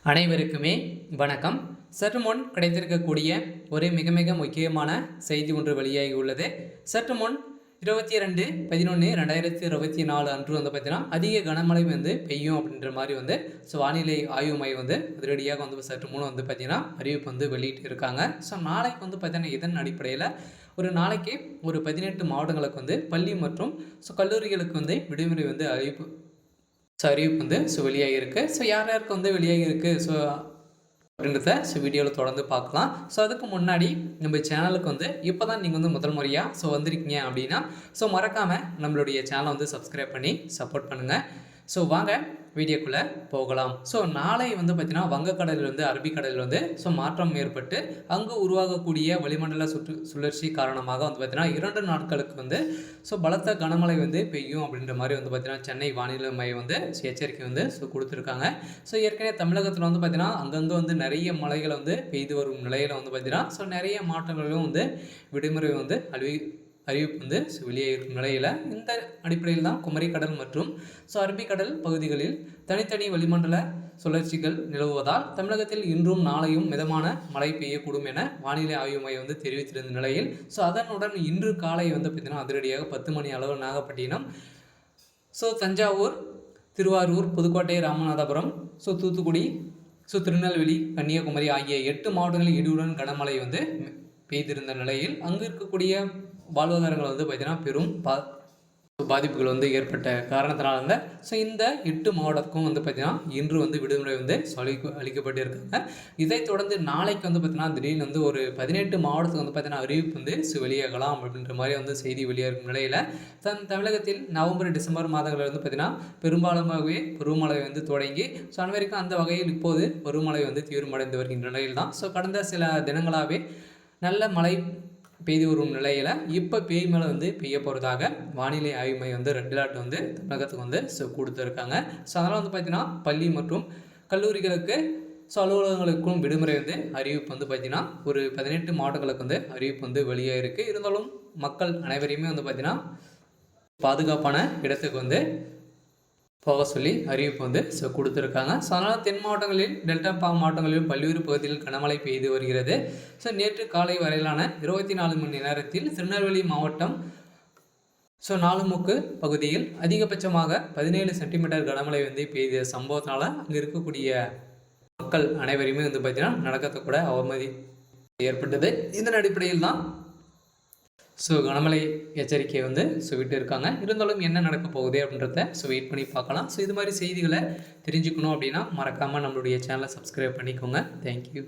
அனைவருக்குமே வணக்கம். சற்று முன் கிடைத்திருக்கக்கூடிய ஒரு மிக மிக முக்கியமான செய்தி ஒன்று வெளியாகி உள்ளது. சற்று முன் 22/11/2024 அன்று பார்த்தீங்கன்னா அதிக கனமழை பெய்யும் அப்படின்ற மாதிரி வானிலை ஆய்வு மையம் அதிரடியாக சற்று முன் பார்த்தீங்கன்னா அறிவிப்பு வெளியிட்டு இருக்காங்க. ஸோ நாளைக்கு பார்த்தீங்கன்னா இதன் அடிப்படையில் ஒரு நாளைக்கு ஒரு 18 மாவட்டங்களுக்கு பள்ளி மற்றும் கல்லூரிகளுக்கு விடுமுறை அறிவிப்பு வெளியாகிருக்கு. ஸோ யார் யாருக்கு வெளியாகிருக்கு அப்படின்றத வீடியோவில் தொடர்ந்து பார்க்கலாம். அதுக்கு முன்னாடி நம்ம சேனலுக்கு இப்போ தான் நீங்கள் முதல் முறையாக வந்திருக்கீங்க அப்படின்னா மறக்காமல் நம்மளுடைய சேனலை சப்ஸ்கிரைப் பண்ணி சப்போர்ட் பண்ணுங்கள். வாங்க வீடியோக்குள்ளே போகலாம். நாளை பார்த்தீங்கன்னா வங்கக்கடலில் அரபிக்கடலில் மாற்றம் ஏற்பட்டு அங்கு உருவாகக்கூடிய வளிமண்டல சுழற்சி காரணமாக பார்த்தீங்கன்னா 2 நாட்களுக்கு பலத்த கனமழை பெய்யும் அப்படின்ற மாதிரி பார்த்தீங்கன்னா சென்னை வானிலை மையம் எச்சரிக்கை கொடுத்துருக்காங்க. ஏற்கனவே தமிழகத்தில் பார்த்தீங்கன்னா அங்கங்கே நிறைய மழைகள் பெய்து வரும் நிலையில் பார்த்தீங்கன்னா நிறைய மாவட்டங்களிலும் விடுமுறை அறிவிப்பு வெளியே இருக்கும் நிலையில் இந்த அடிப்படையில் தான் குமரிக்கடல் மற்றும் அரபிக்கடல் பகுதிகளில் தனித்தனி வளிமண்டல சுழற்சிகள் நிலவுவதால் தமிழகத்தில் இன்றும் நாளையும் மிதமான மழை பெய்யக்கூடும் என வானிலை ஆய்வு மையம் தெரிவித்திருந்த நிலையில் அதனுடன் இன்று காலை பார்த்தீங்கன்னா அதிரடியாக 10 மணி அளவு நாகப்பட்டினம், தஞ்சாவூர், திருவாரூர், புதுக்கோட்டை, ராமநாதபுரம், தூத்துக்குடி, திருநெல்வேலி, கன்னியாகுமரி ஆகிய 8 மாவட்டங்களில் இடியுடன் கனமழை பெய்திருந்த நிலையில் அங்கு இருக்கக்கூடிய வாழ்வாதாரங்கள் பார்த்தீங்கன்னா பெரும் பாதிப்புகள் ஏற்பட்ட காரணத்தினால இந்த 8 மாவட்டத்துக்கும் பார்த்தீங்கன்னா இன்று விடுமுறை அளிக்கப்பட்டிருக்காங்க. இதைத் தொடர்ந்து நாளைக்கு பார்த்தீங்கன்னா திடீர்னு ஒரு 18 மாவட்டத்துக்கு பார்த்தீங்கன்னா அறிவிப்பு வெளியாகலாம் அப்படின்ற மாதிரி செய்தி வெளியாகும் நிலையில் தமிழகத்தில் நவம்பர், டிசம்பர் மாதங்களில் பார்த்தீங்கன்னா பெரும்பாலுமாகவே பருவமழை தொடங்கி அனைவருக்கும் அந்த வகையில் இப்போது பருவமழை தீவிரமடைந்து வருகின்ற நிலையில் தான் கடந்த சில தினங்களாகவே நல்ல மழை பெய்து வரும் நிலையில் இப்போ பேய் மழை பெய்ய போகிறதாக வானிலை ஆய்வு மையம் ரெட் அலர்ட் தமிழகத்துக்கு கொடுத்துருக்காங்க. அதனால் பார்த்தீங்கன்னா பள்ளி மற்றும் கல்லூரிகளுக்கு அலுவலகங்களுக்கும் விடுமுறை அறிவிப்பு பார்த்தீங்கன்னா ஒரு 18 மாவட்டங்களுக்கு அறிவிப்பு வெளியாக இருக்குது. இருந்தாலும் மக்கள் அனைவரையுமே பார்த்தீங்கன்னா பாதுகாப்பான இடத்துக்கு போக சொல்லி அறிவிப்பு கொடுத்துருக்காங்க. அதனால் தென் மாவட்டங்களில் டெல்டா மாவட்டங்களிலும் பல்வேறு பகுதிகளில் கனமழை பெய்து வருகிறது. நேற்று காலை வரையிலான 24 மணி நேரத்தில் திருநெல்வேலி மாவட்டம் நாலுமுக்கு பகுதியில் அதிகபட்சமாக 17 சென்டிமீட்டர் கனமழை பெய்த சம்பவத்தினால அங்கே இருக்கக்கூடிய மக்கள் அனைவரையுமே பார்த்தீங்கன்னா நடக்கக்கூட அவமதி ஏற்பட்டது. இதன் அடிப்படையில் தான் கனமழை எச்சரிக்கையை விட்டு இருக்காங்க. இருந்தாலும் என்ன நடக்க போகுது அப்படின்றத வெயிட் பண்ணி பார்க்கலாம். இது மாதிரி செய்திகளை தெரிஞ்சுக்கணும் அப்படின்னா மறக்காமல் நம்மளுடைய சேனலை சப்ஸ்கிரைப் பண்ணிக்கோங்க. தேங்க்யூ.